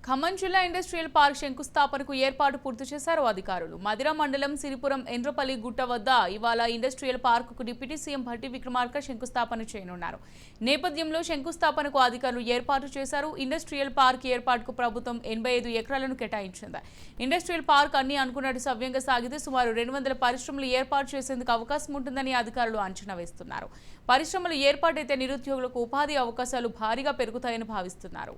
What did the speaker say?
ఖమ్మం జిల్లా industrial park శంకుస్థాపనకు ఏర్పాటు పూర్తి చేశారు అధికారులు. మదిర మండలం సిరిపురం ఎండ్రపల్లి గుట్ట వద్ద ఇవాళ ఇండస్ట్రియల్ పార్కుకు డిప్యూటీ సీఎం భట్టి విక్రమార్క శంకుస్థాపన చేయనున్నారు. నేపథ్యంలో శంకుస్థాపనకు అధికారులు ఏర్పాటు చేశారు. ఇండస్ట్రియల్ పార్క్ ఏర్పాటుకు ప్రభుత్వం 85 ఎకరాలను కేటాయించింది. ఇండస్ట్రియల్ పార్క్ అన్ని అనుకున్నట్టు సవ్యంగా సాగితే సుమారు 200 పరిశ్రమలు ఏర్పాటు చేసేందుకు అవకాశం ఉంటుందని అధికారులు అంచనా వేస్తున్నారు. పరిశ్రమలు ఏర్పాటైతే నిరుద్యోగులకు ఉపాధి అవకాశాలు భారీగా పెరుగుతాయని భావిస్తున్నారు.